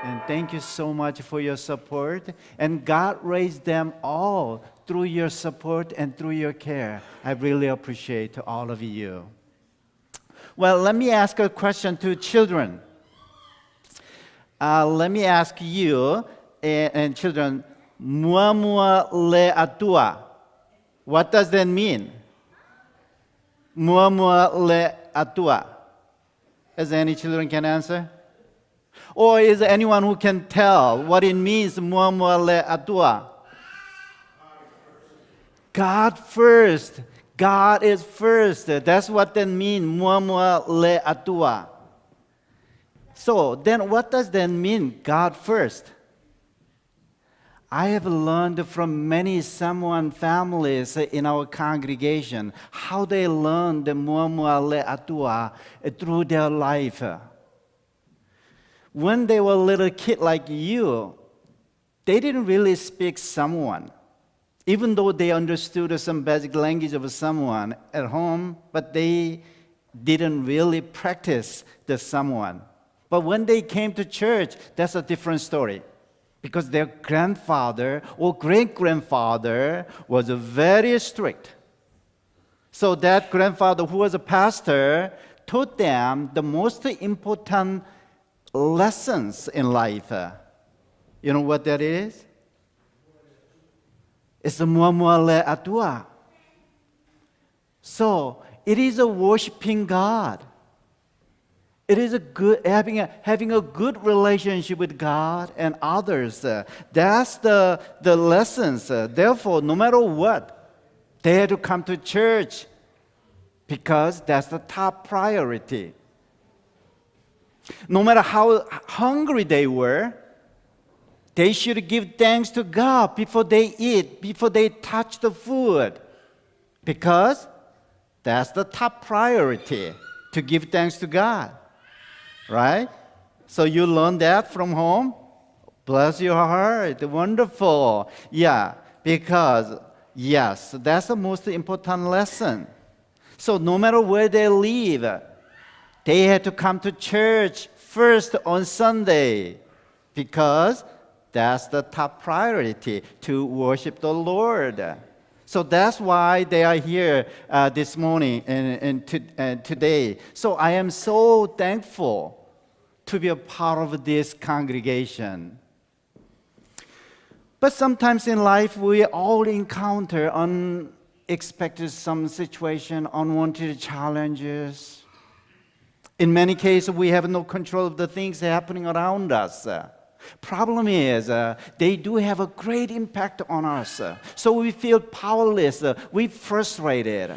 And thank you so much for your support. And God raised them all through your support and through your care. I really appreciate all of you. Well, let me ask a question to children. Let me ask you and children, mua mua le atua. What does that mean? Mua mua le atua. Is there any children can answer? Or is there anyone who can tell what it means, mua mua le atua? God first. God is first. That's what that means, mua mua le atua. So then what does that mean, God first? I have learned from many Samoan families in our congregation how they learned the mua mua le atua through their life. When they were a little kid like you, they didn't really speak Samoan, even though they understood some basic language of Samoan at home, but they didn't really practice the Samoan. But when they came to church, that's a different story, because their grandfather or great-grandfather was very strict. So that grandfather, who was a pastor, taught them the most important lessons in life. You know what that is? It's the mua mua le atua. So it is a worshiping God. It is having a good relationship with God and others. That's the lessons. Therefore, no matter what, they had to come to church because that's the top priority. No matter how hungry they were, they should give thanks to God before they eat, before they touch the food. Because that's the top priority, to give thanks to God. Right? So you learn that from home? Bless your heart. Wonderful. Yeah, because, yes, that's the most important lesson. So no matter where they live, they had to come to church first on Sunday because that's the top priority, to worship the Lord. So that's why they are here this morning and today. So I am so thankful to be a part of this congregation. But sometimes in life we all encounter unexpected some situation, unwanted challenges. In many cases, we have no control of the things happening around us. Problem is, they do have a great impact on us. So we feel powerless, we're frustrated.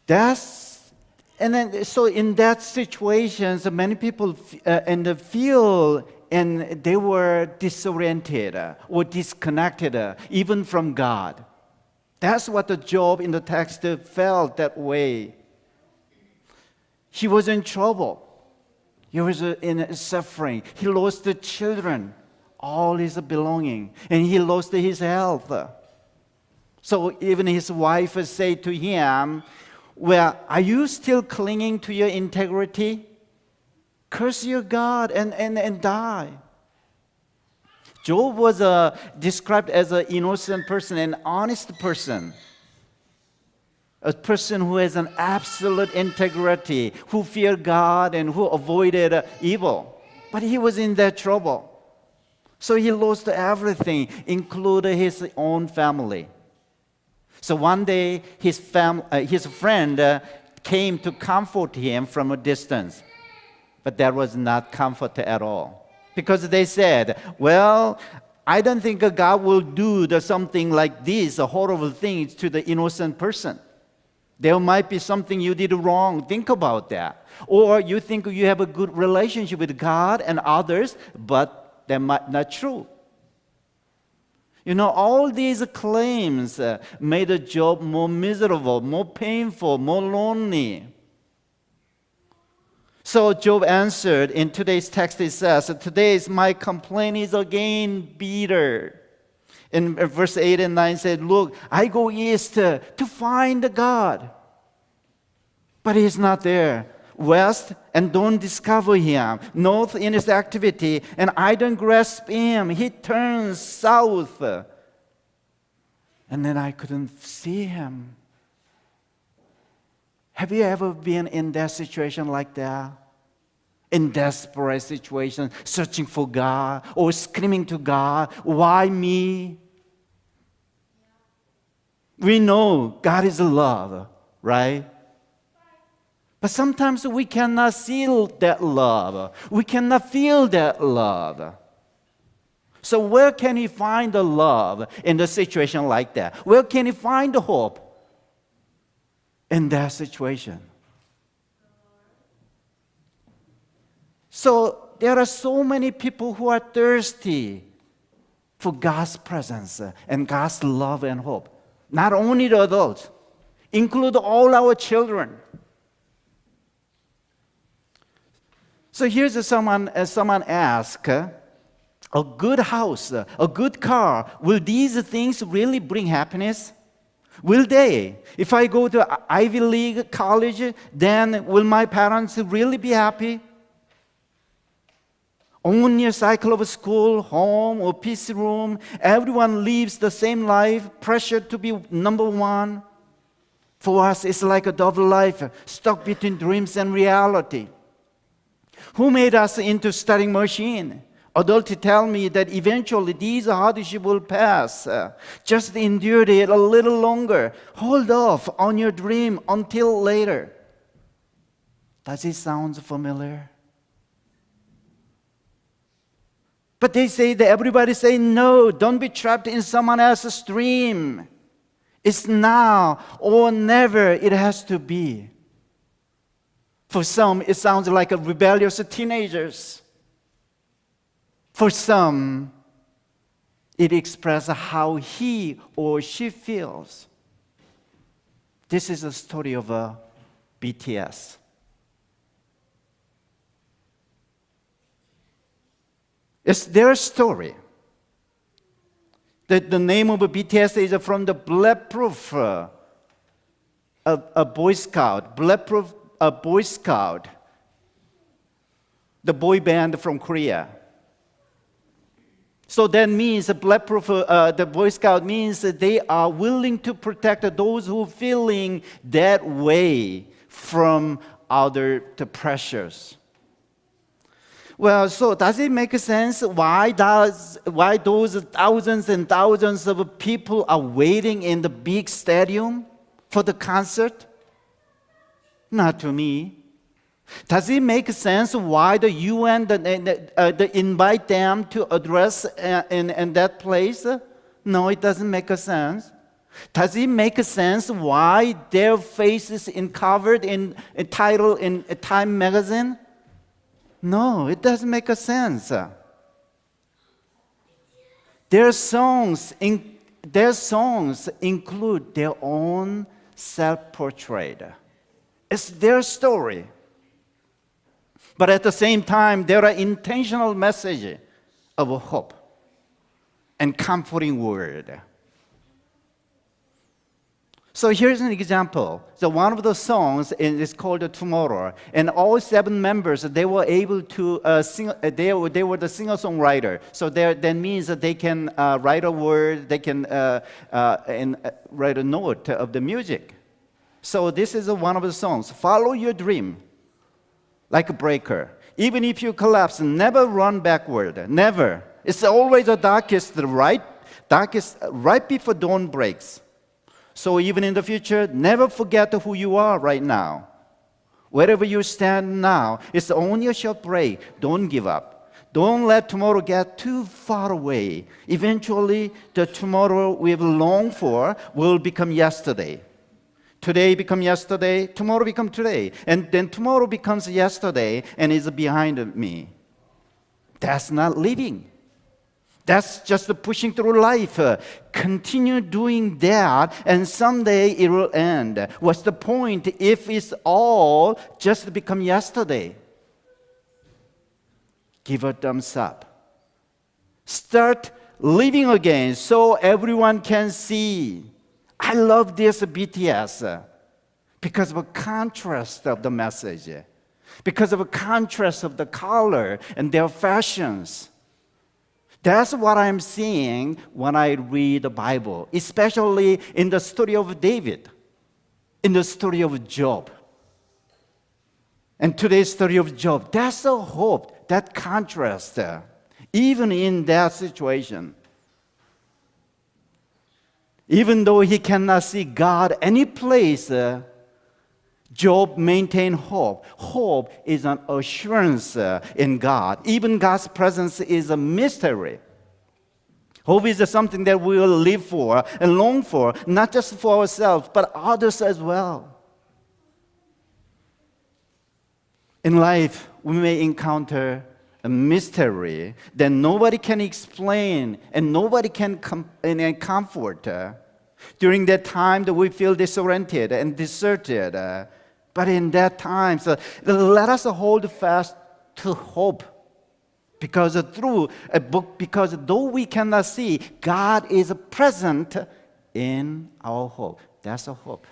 So in that situation, many people feel and they were disoriented or disconnected even from God. That's what the Job in the text felt that way. He was in trouble. He was in suffering. He lost the children, all his belonging, and he lost his health. So even his wife said to him, well, are you still clinging to your integrity? Curse your God and die. Job was described as an innocent person, an honest person. A person who has an absolute integrity, who feared God and who avoided evil. But he was in that trouble. So he lost everything, including his own family. So one day, his friend came to comfort him from a distance. But that was not comfort at all. Because they said, well, I don't think God will do something like this, horrible things to the innocent person. There might be something you did wrong. Think about that. Or you think you have a good relationship with God and others, but that might not true. You know, all these claims made Job more miserable, more painful, more lonely. So Job answered, in today's text it says, today's my complaint is again bitter. In verse 8 and 9 said, look, I go east to find God. But he's not there. west and don't discover him, north in his activity, and I don't grasp him. He turns south, and then I couldn't see him. Have you ever been in that situation like that? In desperate situation, searching for God or screaming to God, why me? We know God is love, right? But sometimes we cannot see that love. We cannot feel that love. So where can he find the love in a situation like that? Where can he find the hope in that situation? So there are so many people who are thirsty for God's presence and God's love and hope. Not only the adults, include all our children. So here's someone asked, a good house, a good car, will these things really bring happiness? Will they? If I go to Ivy League college, then will my parents really be happy? Only a cycle of school, home, or PC room. Everyone lives the same life, pressure to be number one. For us, it's like a double life, stuck between dreams and reality. Who made us into studying machine? Adults tell me that eventually these hardships will pass. Just endure it a little longer. Hold off on your dream until later. Does it sound familiar? But they say that everybody say, no, don't be trapped in someone else's dream. It's now or never it has to be. For some, it sounds like a rebellious teenagers. For some, it expresses how he or she feels. This is a story of BTS. It's their story. The name of BTS is from the Bulletproof, a Boy Scout. Bulletproof, a Boy Scout. The boy band from Korea. So that means Bulletproof, the Boy Scout means that they are willing to protect those who are feeling that way from other pressures. Well, so does it make sense why those thousands and thousands of people are waiting in the big stadium for the concert? Not to me. Does it make sense why the UN invite them to address in that place? No, it doesn't make sense. Does it make sense why their faces covered in a title in a Time magazine? No, it doesn't make sense. Their songs include their own self-portrait. It's their story. But at the same time, there are intentional messages of hope and comforting word. So here's an example. So one of the songs is called "Tomorrow," and all 7 members they were able to sing. They were the singer-songwriter. So that means that they can write a word, they can write a note of the music. So this is one of the songs. Follow your dream, like a breaker. Even if you collapse, never run backward. Never. It's always the darkest right before dawn breaks. So even in the future, never forget who you are right now. Wherever you stand now, it's only a short break. Don't give up. Don't let tomorrow get too far away. Eventually, the tomorrow we've longed for will become yesterday. Today become yesterday, tomorrow become today. And then tomorrow becomes yesterday and is behind me. That's not living. That's just pushing through life. Continue doing that, and someday it will end. What's the point if it's all just become yesterday? Give a thumbs up. Start living again so everyone can see. I love this BTS because of the contrast of the message. because of a contrast of the color and their fashions. That's what I'm seeing when I read the Bible, especially in the story of David, in the story of Job. And today's story of Job, that's a hope, that contrast, even in that situation. Even though he cannot see God any place, Job maintained hope. Hope is an assurance in God. Even God's presence is a mystery. Hope is something that we will live for and long for, not just for ourselves, but others as well. In life, we may encounter a mystery that nobody can explain and nobody can comfort. During that time that we feel disoriented and deserted. But in that time, so let us hold fast to hope. Because because though we cannot see, God is present in our hope. That's a hope.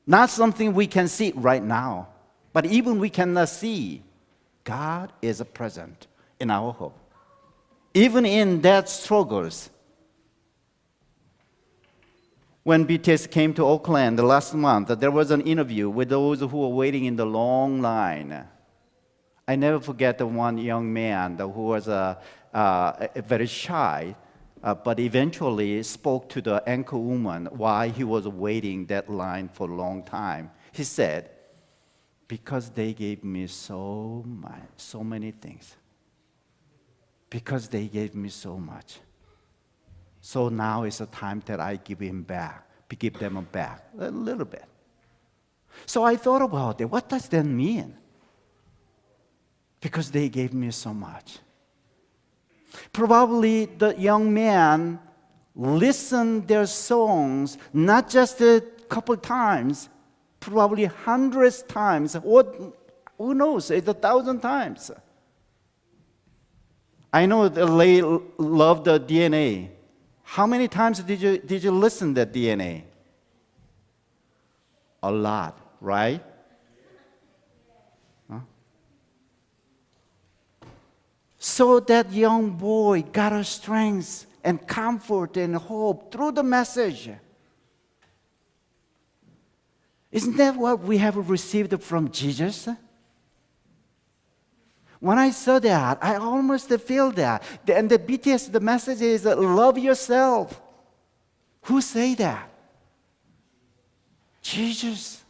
Not something we can see right now, but even we cannot see, God is present in our hope. Even in that struggles. When BTS came to Oakland last month, there was an interview with those who were waiting in the long line. I never forget the one young man who was very shy, but eventually spoke to the anchor woman why he was waiting that line for a long time. He said, because they gave me so many things. Because they gave me so much. So now is the time that I give them back a little bit. So I thought about it. What does that mean? Because they gave me so much. Probably the young man listened their songs not just a couple times, probably hundreds times, or who knows, it's 1,000 times. I know they love the DNA. How many times did you listen to that DNA? A lot, right? Huh? So that young boy got a strength and comfort and hope through the message. Isn't that what we have received from Jesus? When I saw that, I almost feel that. And the BTS, the message is love yourself. Who say that? Jesus.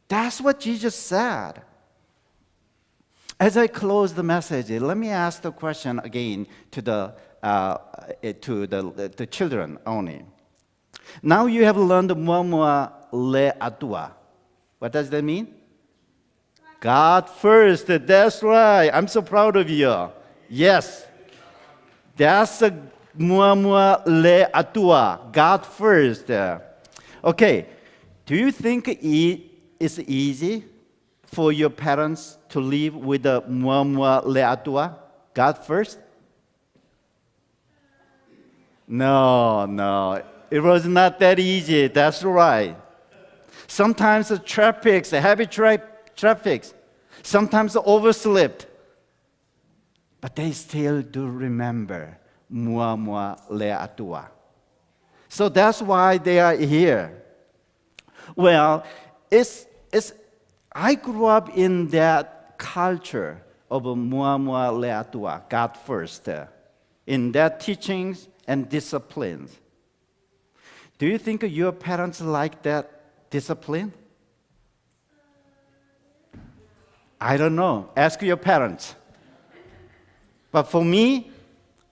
That's what Jesus said. As I close the message, let me ask the question again to the children only. Now you have learned Mua Le Atua. What does that mean? God first. That's right. I'm so proud of you. Yes. That's Mua Le Atua. God first. Okay. Do you think it is easy for your parents to live with the Mua Le Atua? God first? No. It was not that easy. That's right. Sometimes the heavy traffic, sometimes overslept. But they still do remember Mua Le Atua. So that's why they are here. Well, I grew up in that culture of Mua Le Atua, God first, in that teachings and disciplines. Do you think your parents like that discipline? I don't know. Ask your parents. But for me,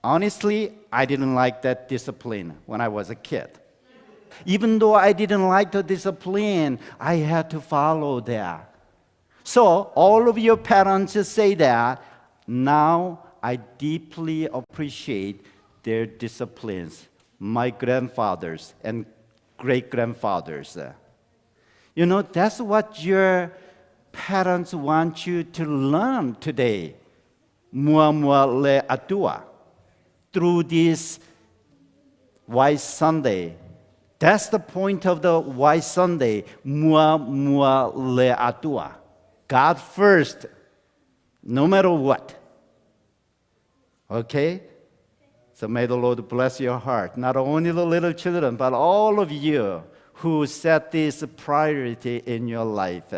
honestly, I didn't like that discipline when I was a kid. Even though I didn't like the discipline, I had to follow that. So all of your parents say that. Now I deeply appreciate their disciplines, my grandfathers and great-grandfathers. You know, that's what your parents want you to learn today. Mua Le Atua. Through this White Sunday. That's the point of the White Sunday. Mua Le Atua. God first, no matter what. Okay? So may the Lord bless your heart. Not only the little children, but all of you who set this priority in your life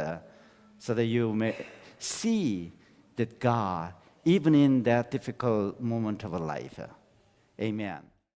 so that you may see that God, even in that difficult moment of life. Amen.